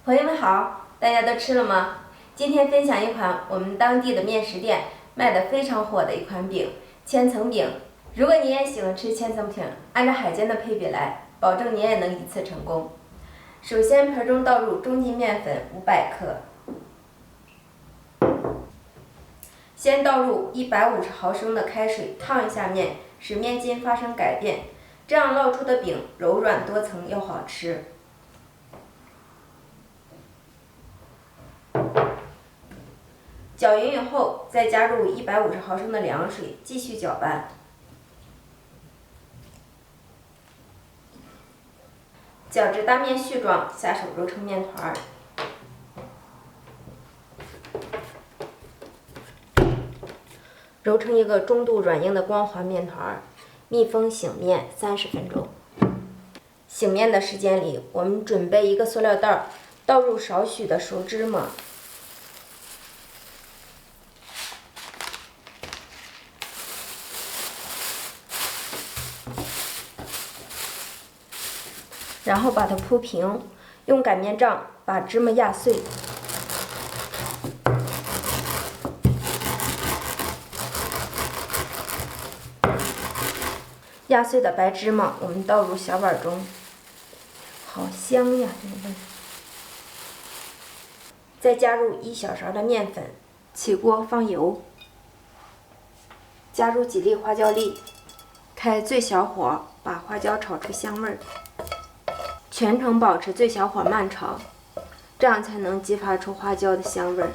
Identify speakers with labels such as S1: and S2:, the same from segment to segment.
S1: 朋友们好，大家都吃了吗？今天分享一款我们当地的面食店卖的非常火的一款饼——千层饼。如果你也喜欢吃千层饼，按照海鲜的配比来，保证你也能一次成功。首先，盆中倒入中筋面粉500克，先倒入150毫升的开水烫一下面，使面筋发生改变，这样烙出的饼柔软多层又好吃。搅匀以后，再加入150毫升的凉水，继续搅拌。搅至大面絮状，下手揉成面团儿。揉成一个中度软硬的光滑面团儿，密封醒面30分钟。醒面的时间里，我们准备一个塑料袋，倒入少许的熟芝麻。然后把它铺平，用擀面杖把芝麻压碎。压碎的白芝麻我们倒入小碗中，好香呀，这个味！再加入1小勺的面粉，起锅放油，加入几粒花椒粒，开最小火把花椒炒出香味儿。全程保持最小火慢炒，这样才能激发出花椒的香味儿。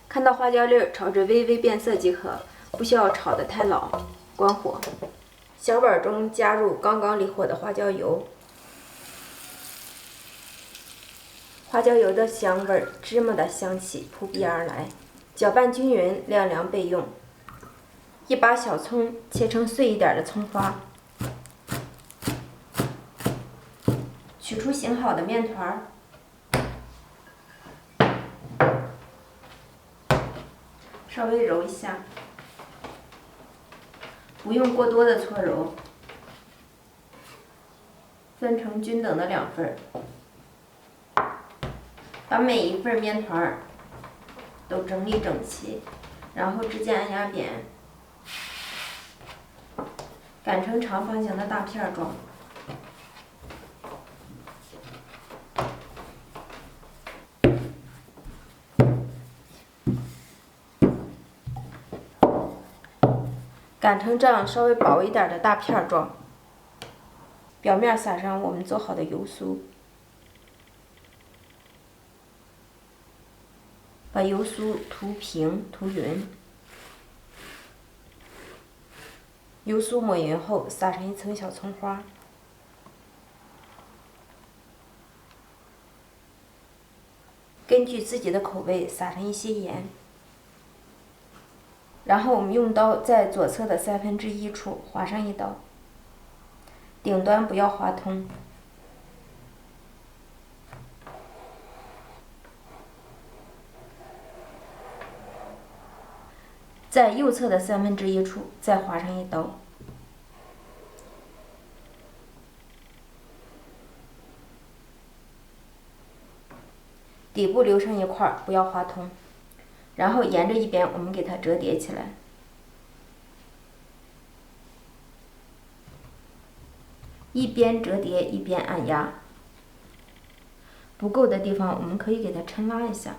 S1: 看到花椒粒炒至微微变色即可，不需要炒得太老。关火，小碗中加入刚刚离火的花椒油。花椒油的香味儿，芝麻的香气扑鼻而来。搅拌均匀，晾凉备用。一把小葱，切成碎一点的葱花。取出醒好的面团儿，稍微揉一下，不用过多的搓揉，分成均等的2份，把每一份面团儿都整理整齐，然后指尖按压扁，擀成长方形的大片状。擀成这样稍微薄一点的大片状，表面撒上我们做好的油酥，把油酥涂平涂匀。油酥抹匀后，撒上一层小葱花，根据自己的口味撒上一些盐。然后我们用刀在左侧的1/3处划上一刀，顶端不要划通。在右侧的1/3处再划上一刀。底部留上一块，不要划通。然后沿着一边我们给它折叠起来，一边折叠一边按压。不够的地方我们可以给它抻拉一下，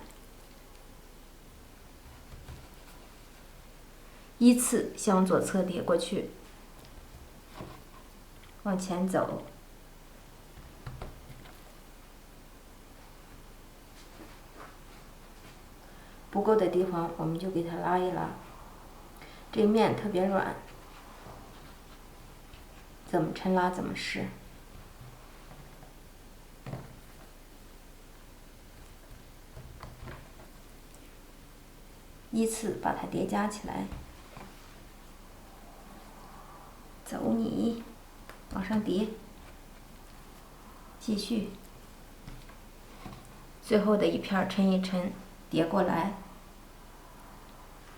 S1: 依次向左侧叠过去，往前走。不够的地方我们就给它拉一拉。这面特别软，怎么抻拉怎么试。依次把它叠加起来，走你，往上叠，继续，最后的一片抻一抻，叠过来。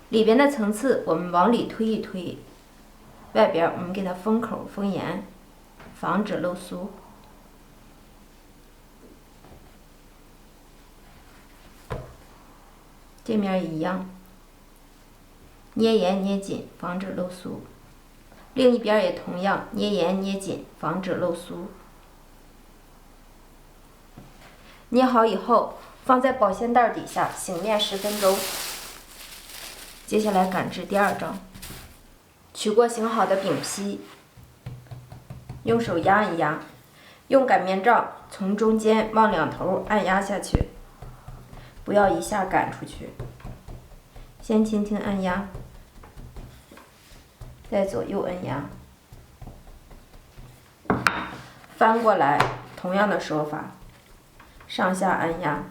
S1: 里边的层次我们往里推一推，外边我们给它封口封严，防止漏酥。这面也一样，捏严捏紧，防止漏酥。另一边也同样捏严捏紧，防止漏酥。捏好以后，放在保鲜袋底下醒面10分钟。接下来擀制第2张，取过醒好的饼坯，用手压一压，用擀面杖从中间往两头按压下去，不要一下擀出去，先轻轻按压，再左右按压，翻过来，同样的手法，上下按压，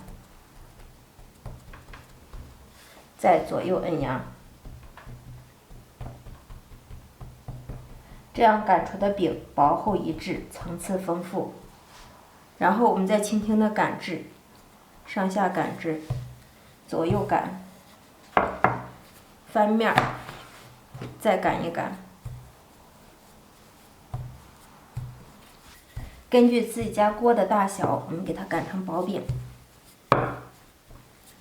S1: 再左右按压，这样擀出的饼薄厚一致，层次丰富。然后我们再轻轻的擀制，上下擀制，左右擀，翻面，再擀一擀。根据自己家锅的大小，我们给它擀成薄饼，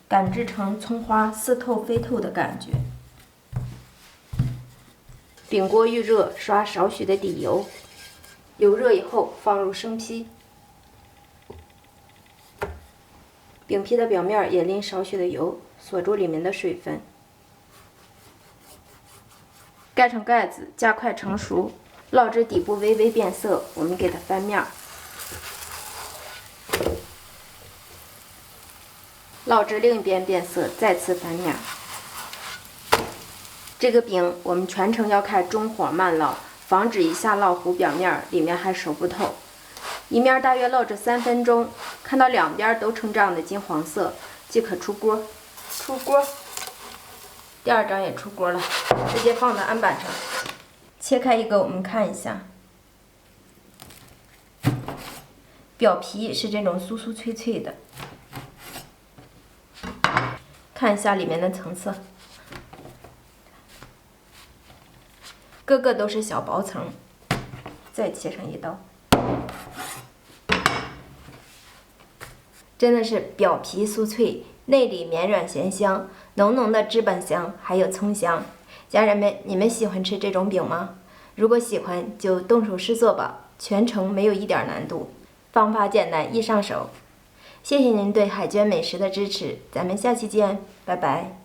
S1: 擀制成葱花似透非透的感觉。饼锅预热，刷少许的底油，油热以后放入生坯，饼皮的表面也淋少许的油，锁住里面的水分，盖上盖子，加快成熟。烙至底部微微变色，我们给它翻面，烙至另一边变色，再次翻面。这个饼我们全程要开中火慢烙，防止一下烙糊表面，里面还熟不透。一面大约烙至3分钟，看到两边都呈这样的金黄色，即可出锅。出锅，第2张也出锅了，直接放在案板上。切开一个，我们看一下，表皮是这种酥酥脆脆的，看一下里面的层次，个个都是小薄层。再切上一刀，真的是表皮酥脆，内里绵软咸香，浓浓的脂本香，还有葱香。家人们，你们喜欢吃这种饼吗？如果喜欢，就动手试做吧，全程没有一点难度，方法简单易上手。谢谢您对海娟美食的支持，咱们下期见，拜拜。